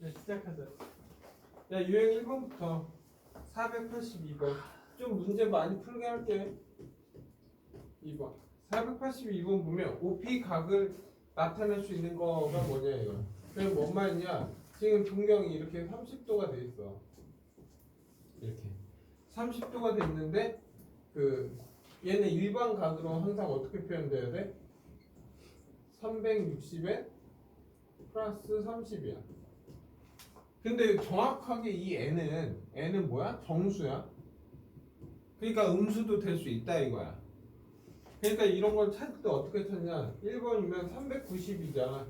네, 시작하자. 야, 유형 1번부터 482번. 좀 문제 많이 풀게 할게. 2번. 482번 보면 OP 각을 나타낼 수 있는 거가 뭐냐 이거. 그럼 뭔 말이냐? 지금 동경이 이렇게 30도가 돼 있어. 이렇게 30도가 돼 있는데 그 얘는 일반 각으로 항상 어떻게 표현돼야 돼? 360에 플러스 30이야. 근데 정확하게 이 n은 뭐야? 정수야. 그러니까 음수도 될 수 있다 이거야. 그러니까 이런 걸 찾을 때 어떻게 찾냐? 1번이면 390이잖아.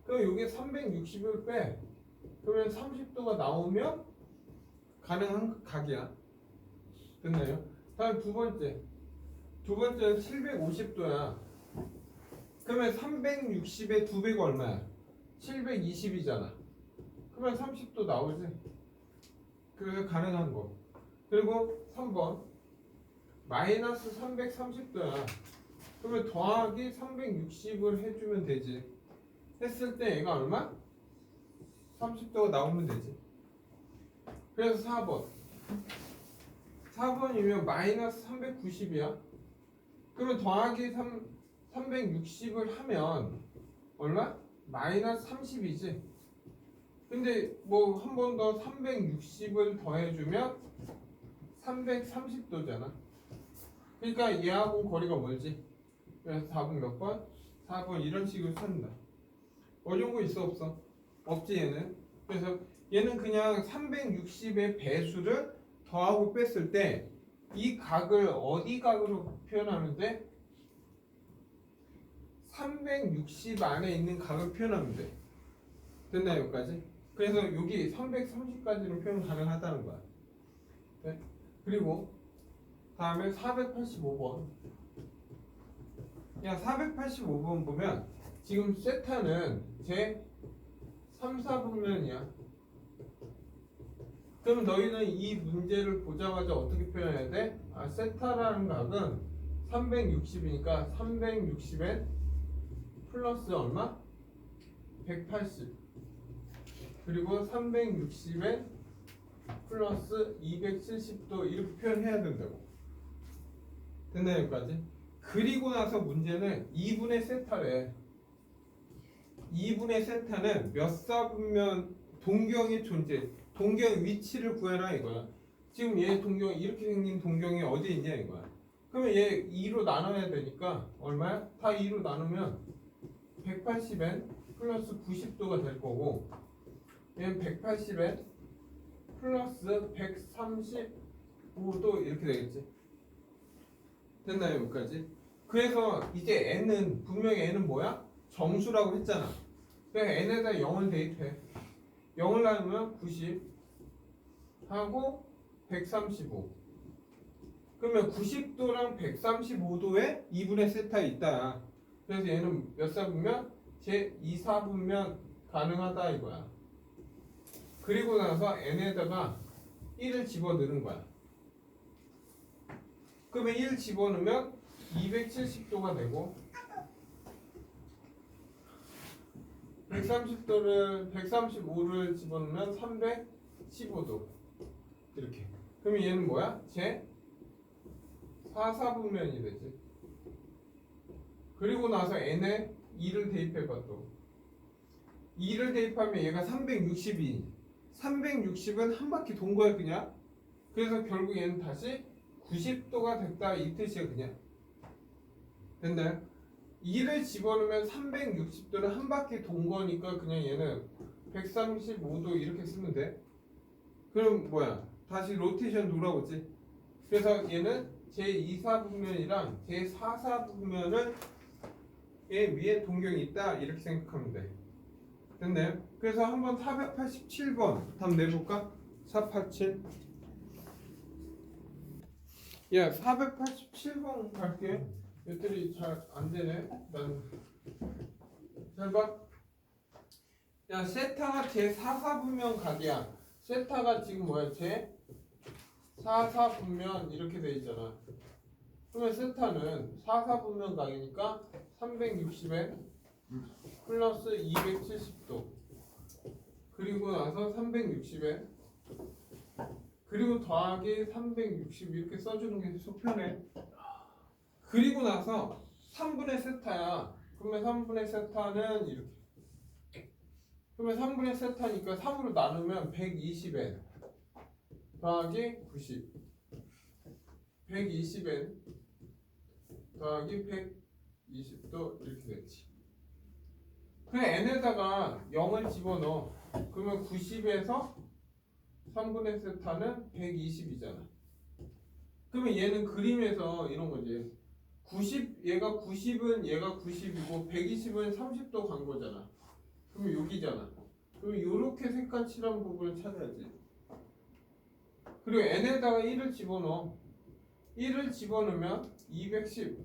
그럼 여기 360을 빼. 그러면 30도가 나오면 가능한 각이야. 됐나요? 다음 두 번째. 두 번째는 750도야. 그러면 360의 2배가 얼마야? 720이잖아. 그러면 30도 나오지. 그래서 가능한 거. 그리고 3번 마이너스 330도야. 그러면 더하기 360을 해주면 되지. 했을 때 얘가 얼마? 30도가 나오면 되지. 그래서 4번 4번이면 마이너스 390이야. 그러면 더하기 360을 하면 얼마? 마이너스 30이지. 근데 뭐 한 번 더 360을 더해주면 330도잖아. 그러니까 얘하고 거리가 멀지. 그래서 4번 몇 번? 4번 이런 식으로 찾는다. 어려운 거 있어 없어? 없지 얘는. 그래서 얘는 그냥 360의 배수를 더하고 뺐을 때 이 각을 어디 각으로 표현하면 돼? 360 안에 있는 각을 표현하면 돼. 됐나 여기까지? 그래서 여기 330까지는 표현 가능하다는 거야. 네? 그리고 다음에 485번. 야, 485번 보면 지금 세타는 제 3, 4분면이야. 그럼 너희는 이 문제를 보자마자 어떻게 표현해야 돼? 아, 세타라는 각은 360이니까 360에 플러스 얼마? 180. 그리고 360에 플러스 270도 이렇게 표현해야 된다고. 됐나요 여기까지? 그리고 나서 문제는 2분의 세타래. 2분의 세타는 몇 사분면 동경의 존재, 동경 위치를 구해라 이거야. 지금 얘 동경 이렇게 생긴 동경이 어디 있냐 이거야. 그러면 얘 2로 나눠야 되니까 얼마야? 다 2로 나누면 180n 플러스 90도가 될 거고, 얘는 180n 플러스 135도 이렇게 되겠지. 됐나요 여기까지? 그래서 이제 n은 분명히 n은 뭐야? 정수라고 했잖아. 그냥 n에다 0을 대입해. 0을 나누면 90 하고 135. 그러면 90도랑 135도에 2분의 세타 있다. 그래서 얘는 몇 사분면? 제 2사분면 가능하다 이거야. 그리고 나서 n에다가 1을 집어넣는 거야. 그러면 1 집어넣으면 270도가 되고, 135를 집어넣으면 315도 이렇게. 그러면 얘는 뭐야? 제 4사분면이 되지. 그리고 나서 n에 2를 대입해봐 또. 2를 대입하면 얘가 360이. 360은 한 바퀴 돈 거야 그냥. 그래서 결국 얘는 다시 90도가 됐다 이 뜻이야 그냥. 됐나요? 2를 집어넣으면 360도를 한 바퀴 돈 거니까 그냥 얘는 135도 이렇게 쓰면 돼. 그럼 뭐야? 다시 로테이션 돌아오지. 그래서 얘는 제2사분면이랑 제4사분면을 얘 위에 동경이 있다 이렇게 생각하면 돼. 됐나요? 그래서 한번 487번 답 내볼까? 487. 야, 487번 갈게. 얘들이 잘 안 되네. 난 잘 봐. 야, 세타가 제 4사분면 각이야. 세타가 지금 뭐야? 제 4사분면 이렇게 돼 있잖아. 그러면 세타는 4사분면 각이니까 360에 플러스 270도. 그리고 그리고 나서 360에 그리고 더하기 360 이렇게 써주는 게 속편해. 그리고 나서 3분의 세타야. 그러면 3분의 세타는 이렇게. 그러면 3분의 세타니까 3으로 나누면 120n 더하기 90. 120n 더하기 120도 이렇게 되지. 그래 n에다가 0을 집어넣어. 그러면 90에서 3분의 세타는 120이잖아. 그러면 얘는 그림에서 이런 거지. 90 얘가 90은 얘가 90이고 120은 30도 간 거잖아. 그럼 여기잖아. 그럼 이렇게 색깔 칠한 부분을 찾아야지. 그리고 n에다가 1을 집어넣어. 1을 집어넣으면 210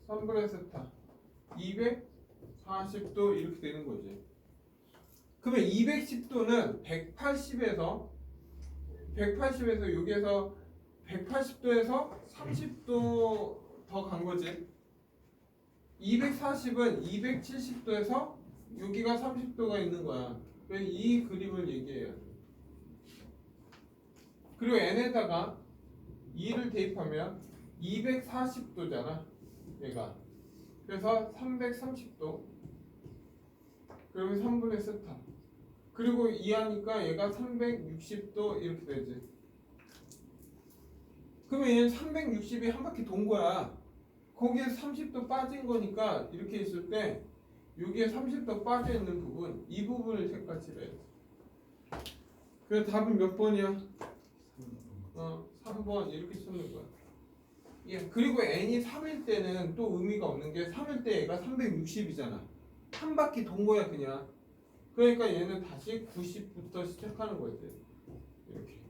3분의 세타 240도 이렇게 되는 거지. 그러면 210도는 180에서 여기에서 180도에서 30도 더 간 거지. 240은 270도에서 여기가 30도가 있는 거야. 그래서 이 그림을 얘기해야 돼. 그리고 n에다가 2를 대입하면 240도잖아. 얘가. 그래서 330도. 그러면 3분의 세타. 그리고 2 하니까 얘가 360도 이렇게 되지. 그러면 얘는 360이 한 바퀴 돈 거야. 거기에 30도 빠진 거니까 이렇게 있을 때 여기에 30도 빠져 있는 부분, 이 부분을 색깔칠해야 돼. 그래서 답은 몇 번이야? 3번 이렇게 쓰는 거야. 예, 그리고 n이 3일 때는 또 의미가 없는 게 3일 때 얘가 360이잖아. 한 바퀴 돈 거야 그냥. 그러니까 얘는 다시 90부터 시작하는 거지. 이렇게.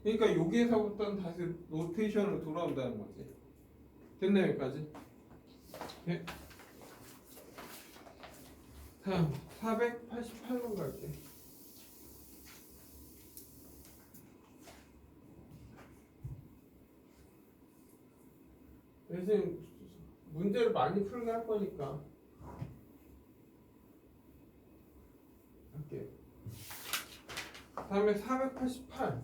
그러니까 여기에서부터는 다시 로테이션으로 돌아온다는 거지. 됐나요 여기까지? 네. 다음 488번 갈게. 대신 문제를 많이 풀게 할 거니까 할게. 다음에 488.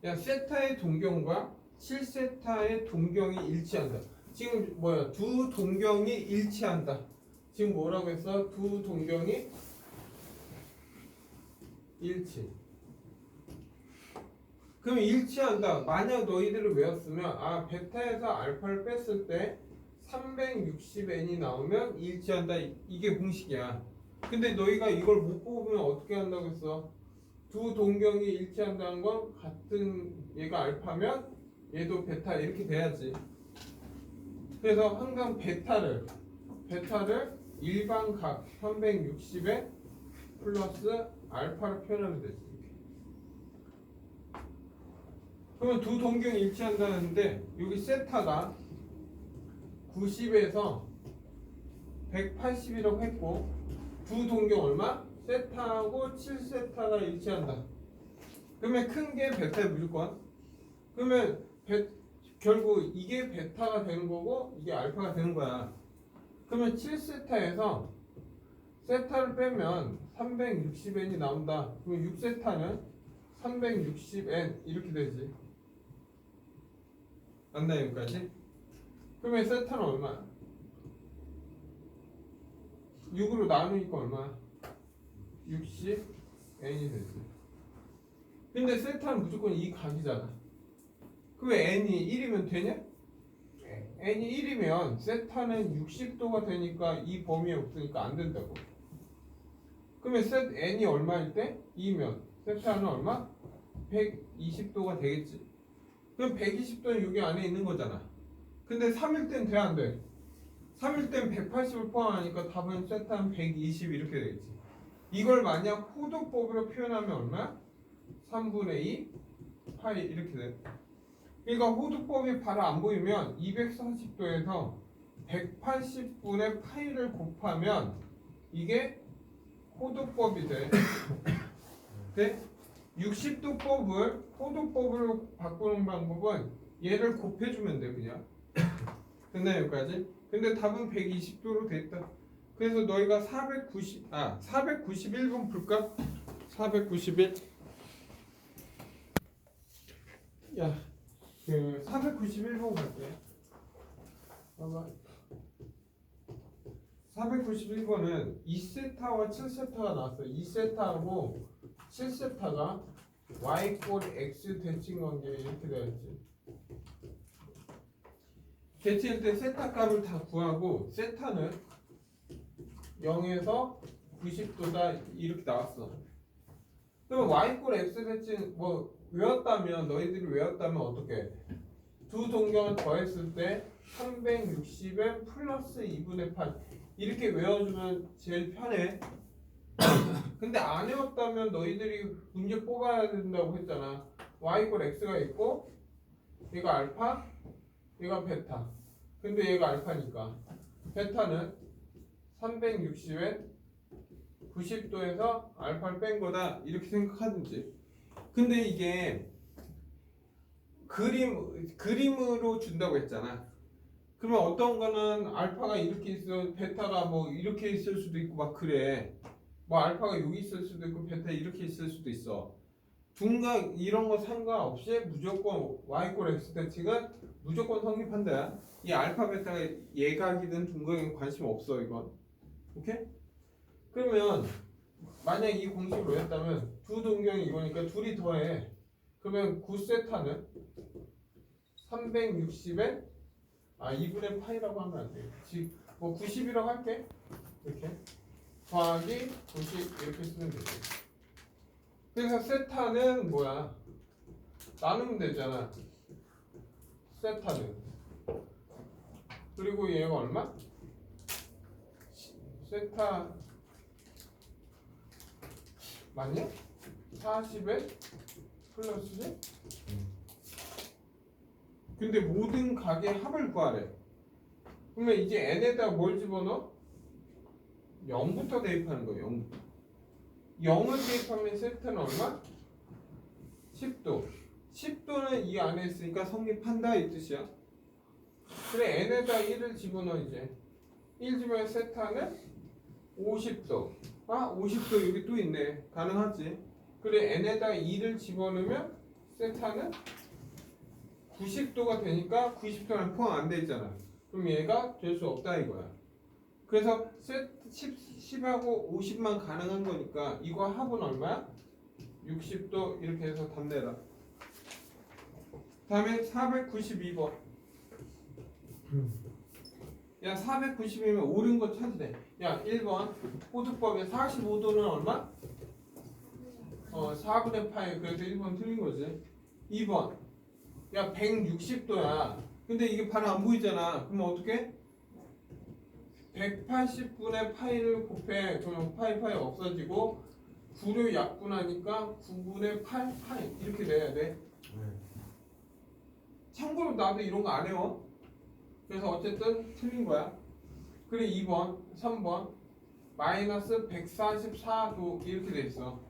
야, 세타의 동경과 7세타의 동경이 일치한다. 지금 뭐야? 두 동경이 일치한다. 지금 뭐라고 했어? 두 동경이 일치. 그럼 일치한다. 만약 너희들을 외웠으면 베타에서 알파를 뺐을 때 360n이 나오면 일치한다. 이게 공식이야. 근데 너희가 이걸 못 뽑으면 어떻게 한다고 했어? 두 동경이 일치한다는 건 같은 얘가 알파면 얘도 베타 이렇게 돼야지. 그래서 항상 베타를 일반각 360에 플러스 알파로 표현하면 되지. 그러면 두 동경이 일치한다는데 여기 세타가 90에서 180이라고 했고 두 동경 얼마? 세타하고 7세타가 일치한다. 그러면 큰 게 베타의 무조건. 그러면 결국 이게 베타가 되는 거고 이게 알파가 되는 거야. 그러면 7세타에서 세타를 빼면 360n이 나온다. 그럼 6세타는 360n 이렇게 되지. 맞나 여기까지? 그러면 세타는 얼마야? 6으로 나누니까 얼마야? 60n이 되지. 근데 세타는 무조건 이 각이잖아. 왜 n이 1이면 되냐? n이 1이면 세타는 60도가 되니까 이 범위에 없으니까 안 된다고. 그러면 n이 얼마일 때? 2면 세타는 얼마? 120도가 되겠지. 그럼 120도는 여기 안에 있는 거잖아. 근데 3일 땐 돼 안 돼? 3일 땐 180을 포함하니까 답은 세타는 120 이렇게 되겠지. 이걸 만약 호도법으로 표현하면 얼마야? 3분의 2 파이 이렇게 돼. 그러니까 호도법이 바로 안 보이면 240도에서 180분의 파이를 곱하면 이게 호도법이 돼. 네? 60도법을 호도법으로 바꾸는 방법은 얘를 곱해주면 돼 그냥. 됐나요 여기까지? 근데 답은 120도로 됐다. 그래서 너희가 491번 풀까? 491. 야, 그 491번 갈게. 봐봐. 491번은 2세타와 7세타가 나왔어. 2세타하고 7세타가 y 꼴 x 대칭 관계 이렇게 되어있지. 대칭할 때 세타 값을 다 구하고 세타는 0에서 90도다 이렇게 나왔어. 그러면 y 꼴 x 대칭 뭐 외웠다면 너희들이 외웠다면 어떻게? 두 동경을 더했을 때 360엔 플러스 2분의 8 이렇게 외워주면 제일 편해. 근데 안 외웠다면 너희들이 문제 뽑아야 된다고 했잖아. y 꼴 x가 있고 얘가 알파 얘가 베타. 근데 얘가 알파니까 베타는 360엔 90도에서 알파를 뺀 거다 이렇게 생각하든지. 근데 이게 그림으로 준다고 했잖아. 그러면 어떤 거는 알파가 이렇게 있어, 베타가 뭐 이렇게 있을 수도 있고 막 그래. 뭐 알파가 여기 있을 수도 있고 베타 이렇게 있을 수도 있어. 둔각 이런 거 상관없이 무조건 y 꼴 x 대칭은 무조건 성립한다. 이 알파 베타가 예각이든 둔각이든 관심 없어 이건. 오케이? 그러면 만약 이 공식을 외웠다면 두 동경이 이거니까 둘이 더해. 그러면 9세타는 360에 2분의 파이라고 하면 안 돼. 뭐 90이라고 할게. 이렇게 더하기 90 이렇게 쓰면 되지. 그래서 세타는 뭐야? 나누면 되잖아. 세타는. 그리고 얘가 얼마? 세타 맞냐? 40에 플러스 10? 근데 모든 각의 합을 구하래. 그러면 이제 n에다 뭘 집어넣어? 0부터 대입하는 거예요. 0부터. 0을 대입하면 세타는 얼마? 10도. 10도는 이 안에 있으니까 성립한다 이 뜻이야. 그래 n에다 1을 집어넣어 이제. 1 집어넣으면 세타는 50도. 50도 여기 또 있네. 가능하지. 그래 n에다 2를 집어넣으면 세타는 90도가 되니까 90도는 포함 안 돼 있잖아. 그럼 얘가 될 수 없다 이거야. 그래서 10하고 50만 가능한 거니까 이거 합은 얼마야? 60도 이렇게 해서 답 내라. 다음에 492번. 야 490이면 옳은 거 찾으래. 야 1번 호두법에 45도는 얼마? 4분의 8. 그래서 1번 틀린 거지. 2번 야 160도야. 근데 이게 바로 안 보이잖아. 그러면 어떻게? 180분의 파이를 곱해. 그러면 파이 없어지고 9를 약분하니까 9분의 8 파이 이렇게 돼야 돼. 참고로 나도 이런 거 안 해요. 그래서 어쨌든 틀린 거야. 그리고 2번 3번 마이너스 144도 이렇게 돼 있어.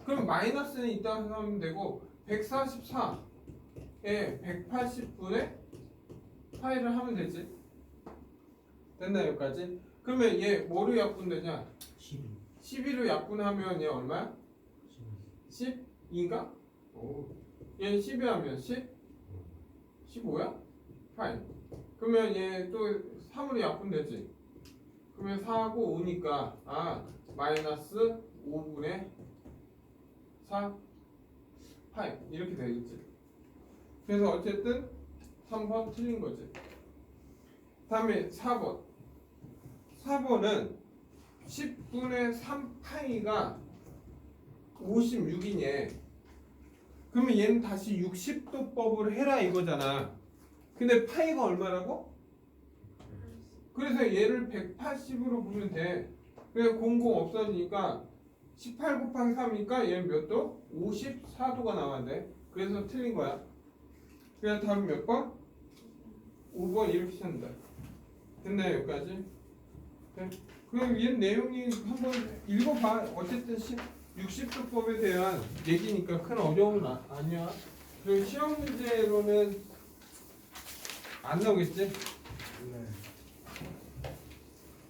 그럼 마이너스는 이따가 하면 되고 144에 180분의 파이를 하면 되지. 됐나 여기까지? 그러면 얘 뭐로 약분되냐? 12로 약분하면 얘 얼마야? 12인가? 얘 12 하면 10? 15야? 파이. 그러면 얘 또 3으로 약분되지. 그러면 4하고 5니까 마이너스 5분의 4 파이 이렇게 되겠지. 그래서 어쨌든 3번 틀린 거지. 다음에 4번. 4번은 10분의 3 파이가 56이네. 그러면 얘는 다시 60도 법을 해라 이거잖아. 근데 파이가 얼마라고? 그래서 얘를 180으로 보면 돼. 그래서 00 없어지니까 18 곱하기 3이니까 얘는 몇 도? 54도가 나와야 돼. 그래서 틀린 거야. 그래서 답은 몇 번? 5번 이렇게 찾는다. 됐나요 여기까지? 네. 그럼 얘 내용이 한번 읽어봐. 어쨌든 60도법에 대한 얘기니까 큰 어려움은 아니야. 그리고 시험 문제로는 안 나오겠지? 네.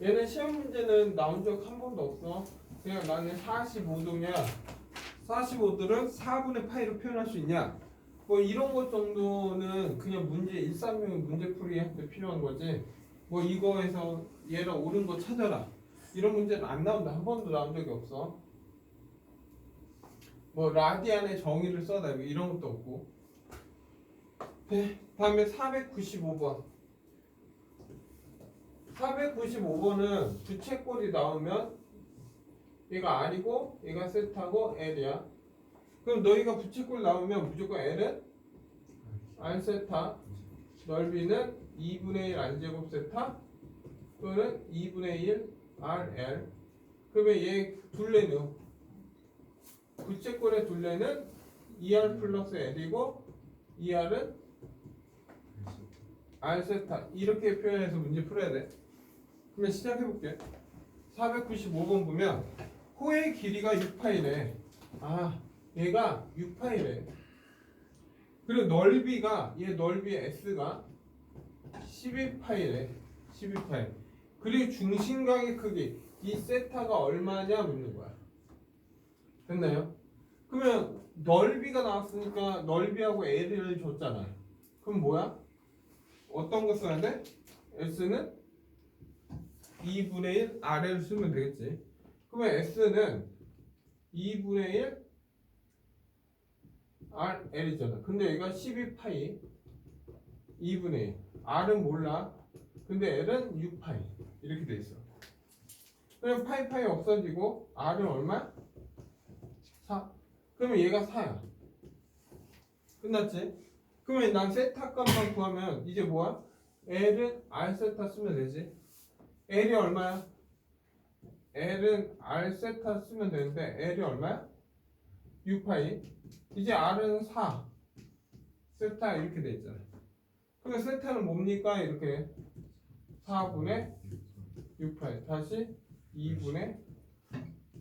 얘는 시험 문제는 나온 적 한 번도 없어. 그냥 나는 45도냐 45도를 4분의 파이로 표현할 수 있냐 뭐 이런 것 정도는 그냥 문제 136 문제풀이 할 때 필요한 거지. 뭐 이거에서 얘랑 옳은 거 찾아라 이런 문제는 안 나온다. 한 번도 나온 적이 없어. 뭐 라디안의 정의를 써다 이런 것도 없고. 네, 다음에 495번 495번은 부채꼴이 나오면 얘가 R이고 얘가 세타고 L이야. 그럼 너희가 부채꼴 나오면 무조건 L은 R 세타, 넓이는 2분의 1 R제곱 세타 또는 2분의 1 RL. 그러면 얘 둘레는 부채꼴의 둘레는 2R 플러스 L이고 2R은 R 세타. 이렇게 표현해서 문제 풀어야 돼. 그러면 시작해볼게. 495번 보면 호의 길이가 6파이래. 아, 얘가 6파이래. 그리고 넓이가 얘 넓이 S가 12파이래. 12파이. 그리고 중심각의 크기 이 세타가 얼마냐 묻는 거야. 됐나요? 그러면 넓이가 나왔으니까 넓이하고 L을 줬잖아. 그럼 뭐야? 어떤 거 써야 돼? S는 2분의 1 R을 쓰면 되겠지. 그러면 S는 2분의 1 RL이잖아. 근데 얘가 12파이 2분의 1 R은 몰라. 근데 L은 6파이 이렇게 돼 있어. 그럼 파이 없어지고 R은 얼마? 4. 그러면 얘가 4야. 끝났지? 그러면 난 세타 값만 구하면 이제 뭐야? L은 R 세타 쓰면 되지. L이 얼마야? L은 R 세타 쓰면 되는데 L이 얼마야? 6파이. 이제 R은 4 세타 이렇게 돼 있잖아. 그러면 세타는 뭡니까? 이렇게 4분의 6파이 다시 2분의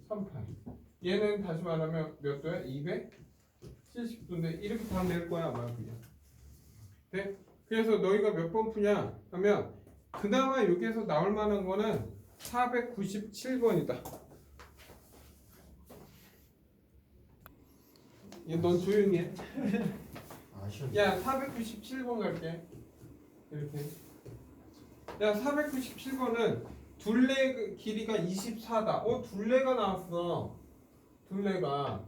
3파이. 얘는 다시 말하면 몇 도야? 270도인데 이렇게 다 낼 거야 아마 그냥. 네? 그래서 너희가 몇 번 푸냐 하면 그나마 여기에서 나올 만한 거는 497번이다. 넌 조용히 해. 야 497번 갈게. 이렇게. 야 497번은 둘레 길이가 24다. 둘레가 나왔어. 둘레가.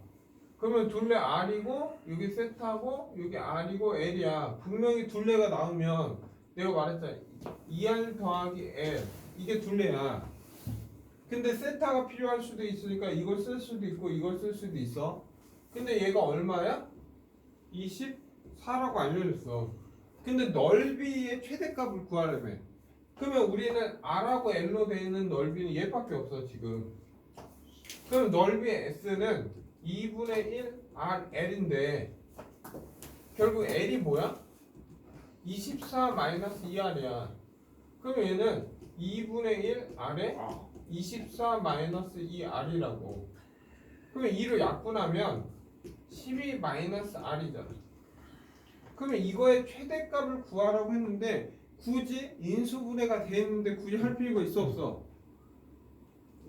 그러면 둘레 R이고 여기 세타고 여기 R이고 L이야. 분명히 둘레가 나오면 내가 말했잖아. 2R 더하기 L 이게 둘레야. 근데 세타가 필요할 수도 있으니까 이걸 쓸 수도 있고 이걸 쓸 수도 있어. 근데 얘가 얼마야? 24라고 알려줬어. 근데 넓이의 최대값을 구하려며. 그러면 우리는 R하고 L로 되어 있는 넓이는 얘밖에 없어 지금. 그럼 넓이의 S는 2분의 1 RL인데 결국 L이 뭐야? 24 마이너스 2R이야. 그럼 얘는 2분의 1 R에 24 마이너스 2R이라고. 그러면 2로 약분하면 12 마이너스 R이잖아. 그러면 이거의 최대값을 구하라고 했는데 굳이 인수분해가 돼 있는데 굳이 할 필요가 있어 없어?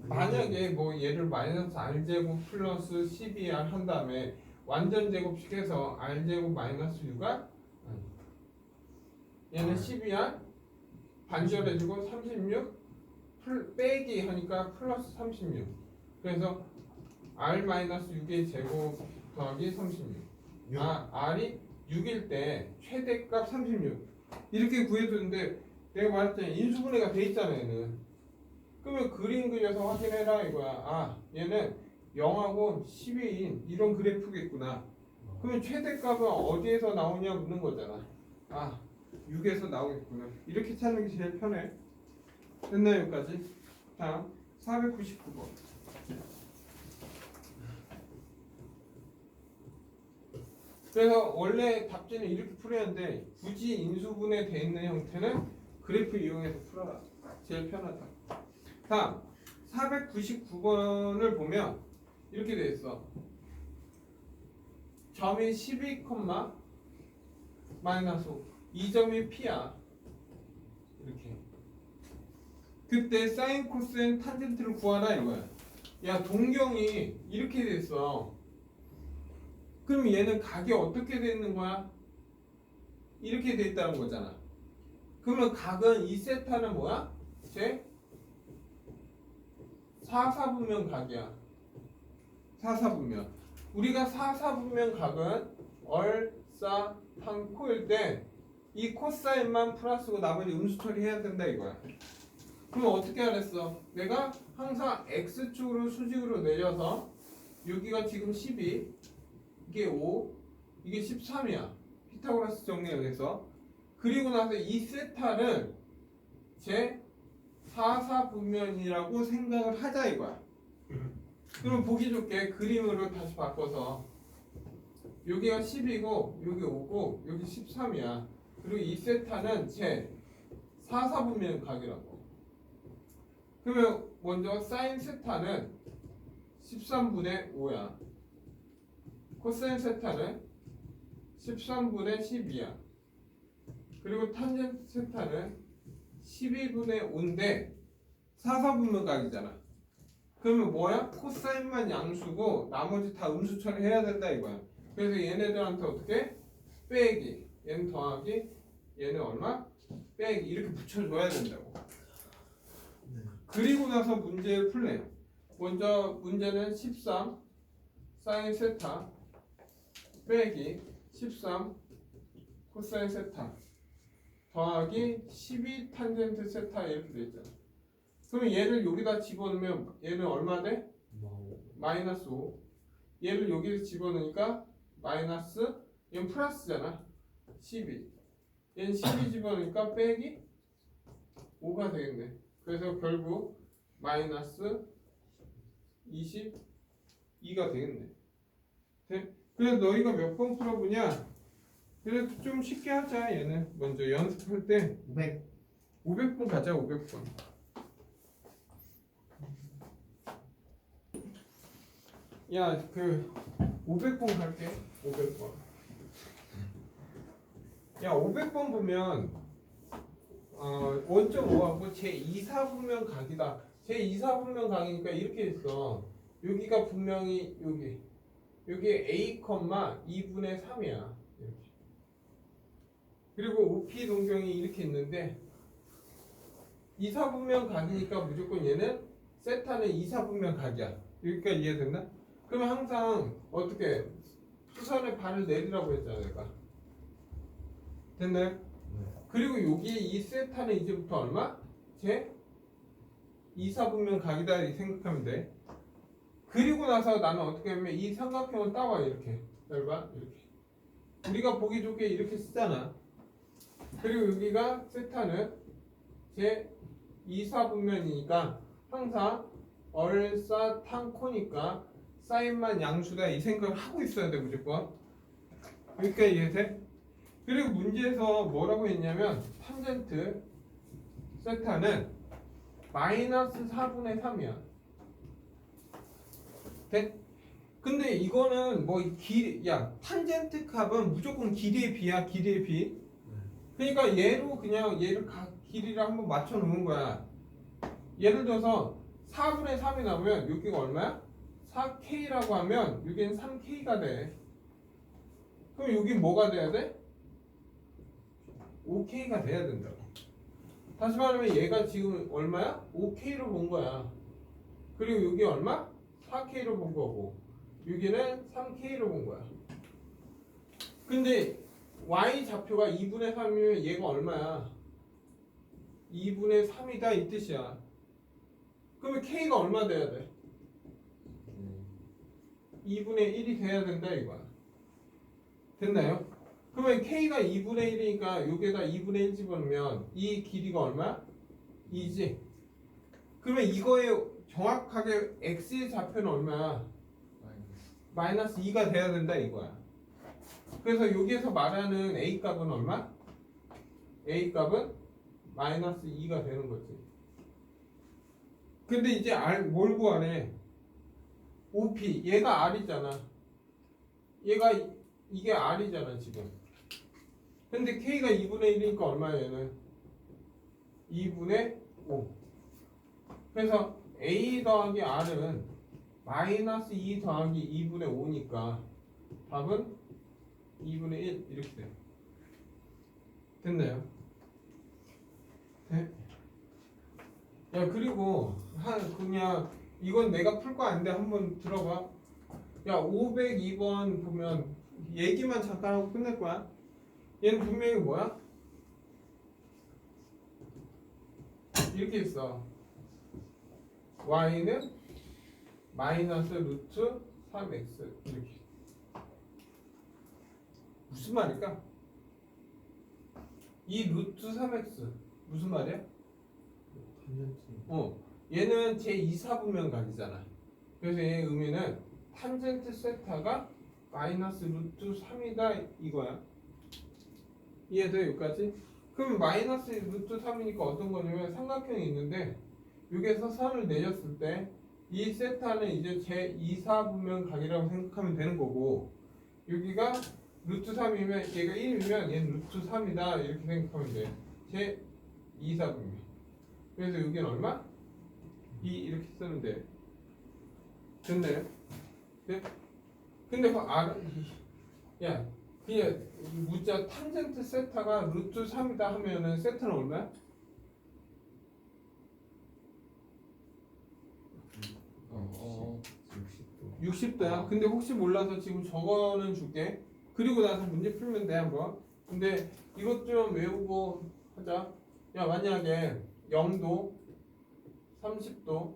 만약에 뭐 얘를 마이너스 R제곱 플러스 12R 한 다음에 완전 제곱식해서 R제곱 마이너스 6R 얘는 12R 반절해주고 36 빼기 하니까 플러스 36. 그래서 R 마이너스 6의 제곱 더하기 36. R이 6일 때 최대값 36 이렇게 구해주는데 내가 말했잖아. 인수분해가 돼 있잖아 얘는. 그러면 그림 그려서 확인해라 이거야. 얘는 0하고 12인 이런 그래프겠구나. 그러면 최대값은 어디에서 나오냐 묻는 거잖아. 6에서 나오겠구나. 이렇게 찾는 게 제일 편해. 됐나요 여기까지? 다음 499번. 그래서 원래 답지는 이렇게 풀어야 하는데 굳이 인수분해 돼 있는 형태는 그래프 이용해서 풀어라. 제일 편하다. 다음 499번을 보면 이렇게 돼 있어. 점이 12, 마이너스 5. 이 점이 P야. 이렇게. 그때 사인 코사인 탄젠트를 구하라 이거야. 야 동경이 이렇게 됐어. 그럼 얘는 각이 어떻게 돼 있는 거야? 이렇게 돼 있다는 거잖아. 그러면 각은 이 세타는 뭐야? 제 사사분면 각이야. 사사분면. 우리가 사사분면 각은 얼사탄코일 때 이 코사인만 플러스고 나머지 음수 처리해야 된다 이거야. 그럼 어떻게 하랬어? 내가 항상 x축으로 수직으로 내려서 여기가 지금 12, 이게 5, 이게 13이야. 피타고라스 정리해서. 그리고 나서 이 세타를 제 사사분면이라고 생각을 하자 이거야. 그럼 보기 좋게 그림으로 다시 바꿔서 여기가 10이고 여기 5고 여기 13이야. 그리고 이 세타는 제 사사분면 각이라고. 그러면 먼저 사인 세타는 13분의 5야. 코사인 세타는 13분의 12야. 그리고 탄젠트 세타는 12분의 5인데 사사분면 각이잖아. 그러면 뭐야? 코사인만 양수고 나머지 다 음수 처리해야 된다 이거야. 그래서 얘네들한테 어떻게? 빼기, 얘는 더하기, 얘는 얼마? 빼기 이렇게 붙여줘야 된다고. 그리고 나서 문제를 풀래요. 먼저 문제는 13 사인 세타 빼기 13 코사인 세타 더하기 12 탄젠트 세타 이렇게 돼 있잖아. 그러면 얘를 여기다 집어넣으면 얘는 얼마 돼? 마이너스 5. 얘를 여기에 집어넣으니까 마이너스, 얘는 플러스잖아. 12. 얘는 12 집어넣으니까 빼기 5가 되겠네. 그래서 결국 마이너스 22가 되겠네. 그래서 너희가 몇 번 풀어보냐? 그래도 좀 쉽게 하자. 얘는 먼저 연습할 때 500번 가자. 500번. 야, 그 500번 갈게. 500번. 야, 500번 보면 원점 5하고 제 2사분면 각이다. 제 2사분면 각이니까 이렇게 있어. 여기가 분명히 여기 a, 2분의 3이야. 이렇게. 그리고 OP 동경이 이렇게 있는데 2사분면 각이니까 무조건 얘는 세타는 2사분면 각이야. 여기까지 이해됐나? 그러면 항상 어떻게 수선에 발을 내리라고 했잖아 내가. 됐나요? 그리고 여기 이 세타는 이제부터 얼마? 제 2사분면 각이다 이렇게 생각하면 돼. 그리고 나서 나는 어떻게 하면 이 삼각형을 따와 이렇게. 잘 봐. 이렇게. 우리가 보기 좋게 이렇게 쓰잖아. 그리고 여기가 세타는 제 2사분면이니까 항상 얼사탄코니까 사인만 양수다 이 생각을 하고 있어야 돼 무조건. 그러니까 이해돼? 그리고 문제에서 뭐라고 했냐면 탄젠트 세타는 마이너스 4분의 3이야. 돼? 근데 이거는 뭐 야 탄젠트 값은 무조건 길이의 비야. 길이의 비. 그러니까 얘로 그냥 얘를 길이를 한번 맞춰 놓은 거야. 예를 들어서 4분의 3이 나오면 여기가 얼마야? 4K라고 하면 여기는 3K가 돼. 그럼 여긴 뭐가 돼야 돼? 5K가 돼야 된다고. 다시 말하면 얘가 지금 얼마야? 5K로 본 거야. 그리고 여기 얼마? 4K로 본 거고 여기는 3K로 본 거야. 근데 Y 좌표가 2분의 3이면 얘가 얼마야? 2분의 3이다 이 뜻이야. 그러면 K가 얼마 돼야 돼? 2분의 1이 돼야 된다 이거야. 됐나요? 그러면 K가 2분의 1이니까 여기에다 2분의 1 집어넣으면 이 길이가 얼마야? 2지. 그러면 이거의 정확하게 X의 좌표는 얼마야? 마이너스 2가 돼야 된다 이거야. 그래서 여기에서 말하는 A 값은 얼마? A 값은 마이너스 2가 되는 거지. 근데 이제 뭘 구하래? OP 얘가 R이잖아. 얘가 이게 R이잖아 지금. 근데 K가 2분의 1이니까 얼마야 얘는? 2분의 5. 그래서 A 더하기 R은 마이너스 2 더하기 2분의 5니까 답은 2분의 1 이렇게 돼요. 됐나요? 네? 야 그리고 그냥 이건 내가 풀 거 아닌데 한번 들어봐. 야 502번 보면 얘기만 잠깐 하고 끝낼 거야. 얘는 분명히 뭐야? 이렇게 있어. y는 마이너스 루트 3x 이렇게. 무슨 말일까? 이 루트 3x 무슨 말이야? 얘는 제2사분면각이잖아. 그래서 얘의 의미는 탄젠트 세타가 마이너스 루트 3이다 이거야. 이해돼 여기까지? 그럼 마이너스 루트 3이니까 어떤 거냐면 삼각형이 있는데 여기에서 선을 내렸을 때 이 세타는 이제 제2사분면각이라고 생각하면 되는 거고 여기가 루트 3이면 얘가 1이면 얘는 루트 3이다 이렇게 생각하면 돼. 제2사분면. 그래서 여기는 얼마? 2 이렇게 쓰면 돼. 됐네. 네? 근데 야 그냥 문자 탄젠트 세타가 루트 3이다 하면은 세타는 얼마야? 60도야. 근데 혹시 몰라서 지금 저거는 줄게. 그리고 나서 문제 풀면 돼 한번. 근데 이것 좀 외우고 하자. 야 만약에 0도, 30도,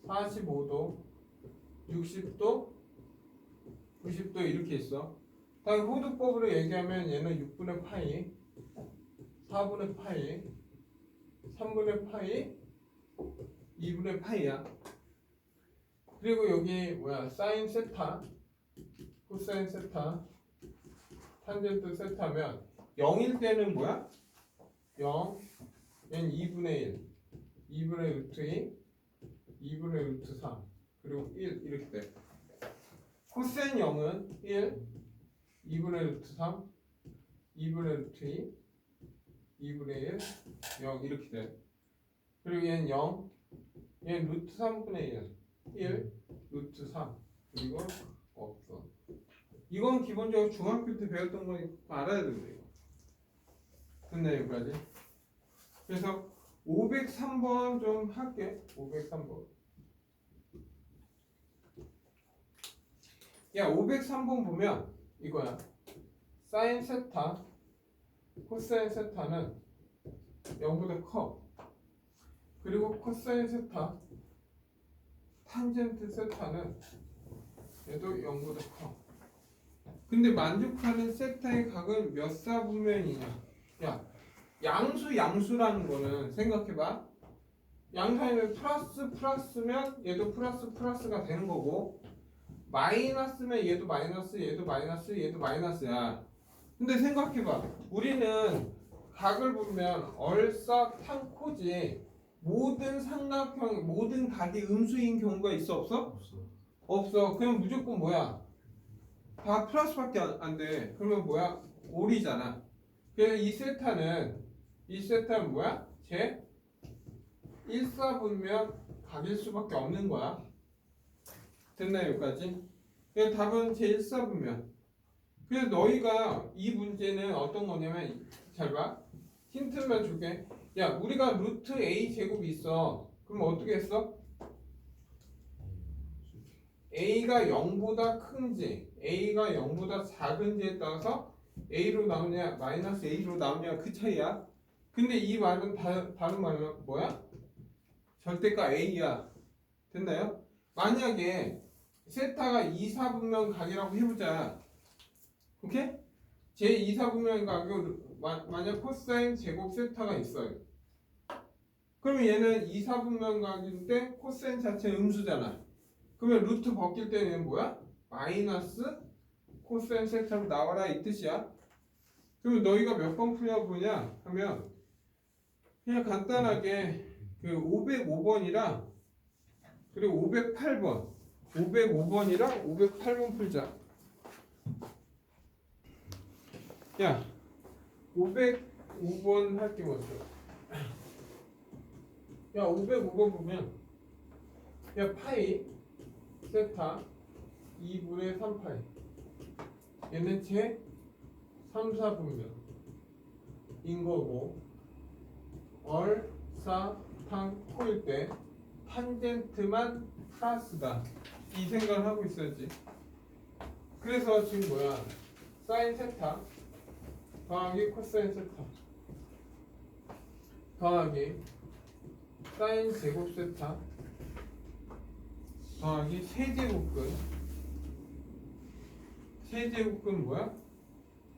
45도, 60도, 90도 이렇게 있어. 다음 호두법으로 얘기하면 얘는 6분의 파이, 4분의 파이, 3분의 파이, 2분의 파이야. 그리고 여기 뭐야 사인 세타, 코사인 세타, 탄젠트 세타면 0일 때는 뭐야? 0, 얘는 2분의 1, 2분의 루트 2, 2분의 루트 3, 그리고 1 이렇게 돼. 코사인 0은 1, 2분의 루트 3, 2분의 루트 2, 2분의 1, 0 이렇게 돼. 그리고 얘는 0, 얘는 루트 3분의 1, 루트 3, 그리고 없어. 이건 기본적으로 중학교 때 배웠던 거 알아야 된다 이거. 됐네 여기까지. 그래서 503번 좀 할게. 503번. 야 503번 보면 이거야. 사인 세타, 코사인 세타는 0보다 커. 그리고 코사인 세타, 탄젠트 세타는 얘도 0보다 커. 근데 만족하는 세타의 각은 몇 사분면이냐? 야, 양수라는 거는 생각해봐. 양사이면 플러스면 얘도 플러스가 되는 거고 마이너스면 얘도 마이너스, 얘도 마이너스, 얘도 마이너스야. 근데 생각해봐. 우리는 각을 보면 얼싸탕코지 모든 삼각형, 모든 각이 음수인 경우가 있어 없어? 없어. 그럼 무조건 뭐야? 다 플러스밖에 안 돼. 그러면 뭐야? 올이잖아. 그래서 이 세타는 뭐야? 제 1사분면 각일 수밖에 없는 거야. 됐나요 여기까지? 그래서 답은 제 1사분면. 그래서 너희가 이 문제는 어떤 거냐면 잘 봐. 힌트만 줄게. 야 우리가 루트 a 제곱이 있어. 그럼 어떻게 했어? a가 0보다 큰지 a가 0보다 작은지에 따라서 a로 나오냐 마이너스 a로 나오냐 그 차이야. 근데 이 말은 다른 말은 뭐야? 절대가 a야. 됐나요? 만약에 세타가 2사분면 각이라고 해보자. 오케이? 제 2사분면 각이 만약 코사인 제곱 세타가 있어요. 그러면 얘는 2사분면 각인데 코사인 자체는 음수잖아. 그러면 루트 벗길 때는 얘는 뭐야? 마이너스 코사인 세타로 나와라 이 뜻이야. 그러면 너희가 몇 번 풀려고 보냐 하면 그냥 간단하게 그 505번이랑 그리고 505번이랑 508번 풀자. 야 505번 할게 먼저. 야 505번 보면 야 파이 세타 2분의 3파이 얘는 제 3, 4분면인 거고 얼사탕코일 때 탄젠트만 플러스다 이 생각을 하고 있어야지. 그래서 지금 뭐야 사인 세타 더하기 코사인 세타 더하기 사인 제곱 세타 더하기 세제곱근 뭐야?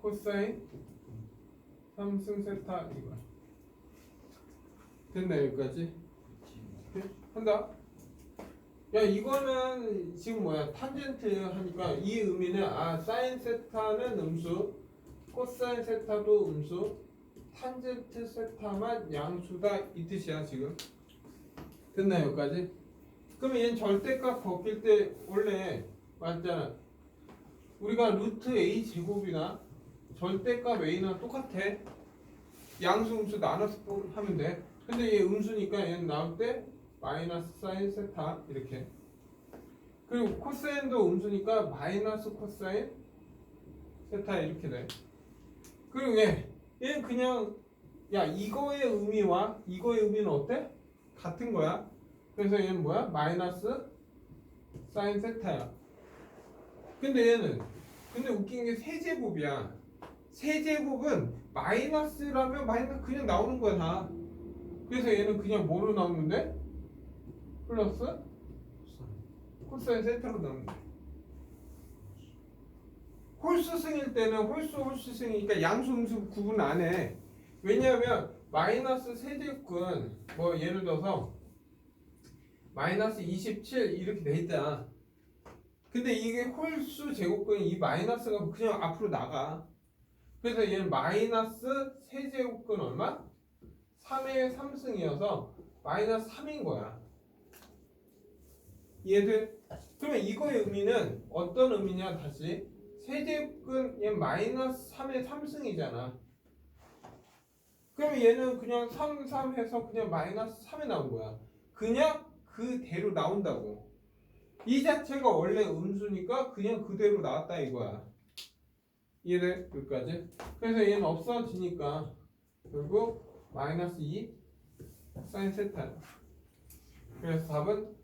코사인 3승 세타 이거야. 됐나 여기까지? 네? 한다. 야 이거는 지금 뭐야 탄젠트 하니까 이 의미는 사인 세타는 음수 코사인 세타도 음수 탄젠트 세타만 양수다 이 뜻이야 지금. 됐나 여기까지? 그러면 얘는 절대값 벗길 때 원래 맞잖아. 우리가 루트 a 제곱이나 절대값 a나 똑같아. 양수 음수 나눠서 하면 돼. 근데 얘 음수니까 얘는 나올 때 마이너스 사인 세타 이렇게. 그리고 코사인도 음수니까 마이너스 코사인 세타 이렇게 돼. 그리고 얘는 그냥 야 이거의 의미와 이거의 의미는 어때? 같은 거야. 그래서 얘는 뭐야? 마이너스 사인 세타야. 근데 웃긴 게 세제곱이야. 세제곱은 마이너스라면 마이너스 그냥 나오는 거야 다. 그래서 얘는 그냥 뭐로 나오는데? 플러스 코사인 세타로 나오는데. 홀수승일 때는 홀수승이니까 양수 음수 구분 안 해. 왜냐하면 마이너스 세제곱은 뭐 예를 들어서 마이너스 27 이렇게 돼 있다. 근데 이게 홀수 제곱근이 이 마이너스가 그냥 앞으로 나가. 그래서 얘는 마이너스 세제곱근 얼마? 3의 3승이어서 마이너스 3인 거야. 이해돼? 그러면 이거의 의미는 어떤 의미냐 다시 세제곱근 얘 마이너스 3의 3승이잖아. 그러면 얘는 그냥 3, 3 해서 그냥 마이너스 3이 나온 거야. 그냥 그대로 나온다고. 이 자체가 원래 음수니까 그냥 그대로 나왔다 이거야. 이해돼? 여기까지? 그래서 얘는 없어지니까 결국 마이너스 2 사인 세타. 그래서 답은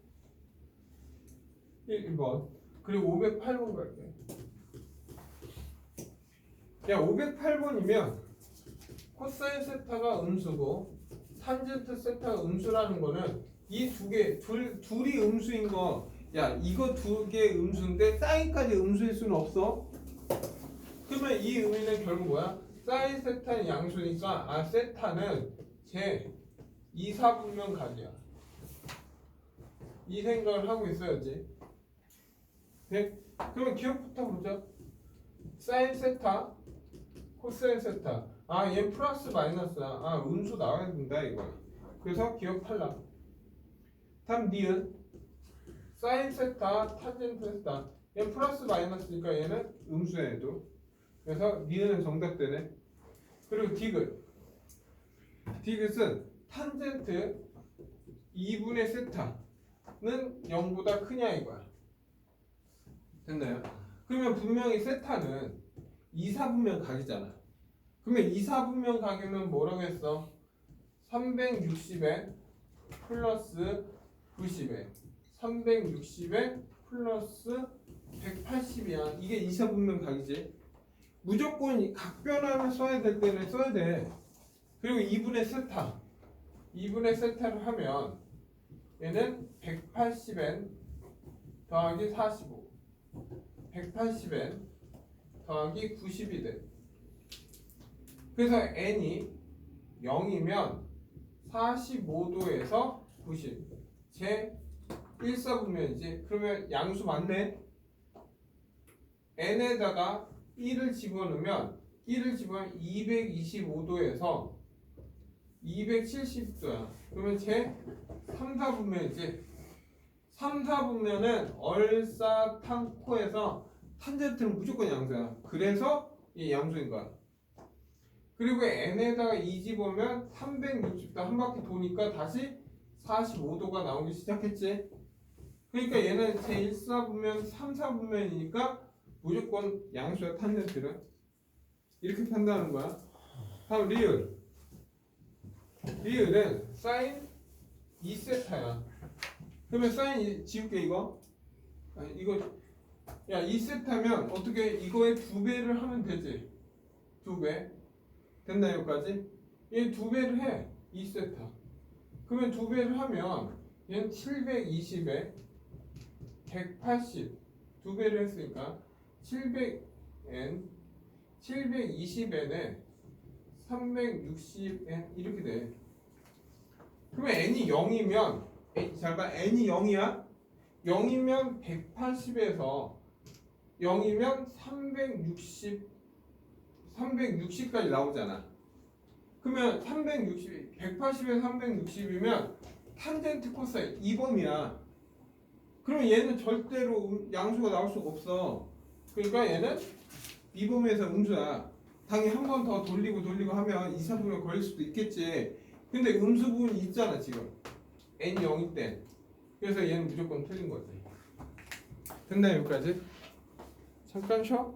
1번. 그리고 508번 갈게. 야 508번이면 코사인 세타가 음수고 탄젠트 세타가 음수라는 거는 이 두 개 둘이 음수인 거. 야 이거 두 개 음수인데 사인까지 음수일 수는 없어. 그러면 이 의미는 결국 뭐야? 사인 세타는 양수니까 세타는 제 2, 4분면 각이야. 이 생각을 하고 있어야지. 네? 그러면 기억부터 보자. 사인 세타 코사인 세타 얘 플러스 마이너스야. 음수 나와야 된다 이거야. 그래서 기억 탈락. 다음 니은 사인 세타 탄젠트 세타 얘 플러스 마이너스니까 얘는 음수야 얘도. 그래서 니은은 정답되네. 그리고 디귿은 탄젠트 2분의 세타는 0보다 크냐 이거야. 됐나요? 그러면 분명히 세타는 2, 4분면 각이잖아. 그러면 2, 4분면 각이면 뭐라고 했어? 360에 플러스 90에 360에 플러스 180이야. 이게 2, 4분면 각이지. 무조건 각변화를 써야 될 때는 써야 돼. 그리고 2분의 세타를 하면 얘는 180n 더하기 45 180n 더하기 90이 돼. 그래서 n이 0이면 45도에서 90 제 1사분면이지. 그러면 양수 맞네. n에다가 1을 집어넣으면 225도에서 270도야. 그러면 제 3, 4분면이지. 3, 4분면은 얼사탕코에서 탄젠트는 무조건 양수야. 그래서 이 양수인 거야. 그리고 n에다가 2 집으면 360도 한 바퀴 도니까 다시 45도가 나오기 시작했지. 그러니까 얘는 제1사분면 3사분면이니까 무조건 양수야. 탄젠트는 이렇게 판단하는 거야. 다음 리을은 사인 2세타야. 그러면 사인 지울게 이거. 아니, 이거 야 2세타면 어떻게 이거의 2배를 하면 되지. 2배 됐나 여기까지? 얘 2배를 해. 2세타. 그러면 2배를 하면 얘는 720에 180 2배를 했으니까 700n 720n에 360n 이렇게 돼. 그러면 n이 0이면 잘 봐. n이 0이야? 0이면 180에서 0이면 360까지 나오잖아. 그러면 180에서 360이면 탄젠트 코사인 2범이야. 그러면 얘는 절대로 양수가 나올 수가 없어. 그러니까 얘는 2범에서 음수야. 당연히 한 번 더 돌리고 하면 2, 3분면 걸릴 수도 있겠지. 근데 음수 부분이 있잖아 지금. n이 0일 때. 그래서 얘는 무조건 틀린 거지. 됐나요 여기까지? 잠깐 쉬어.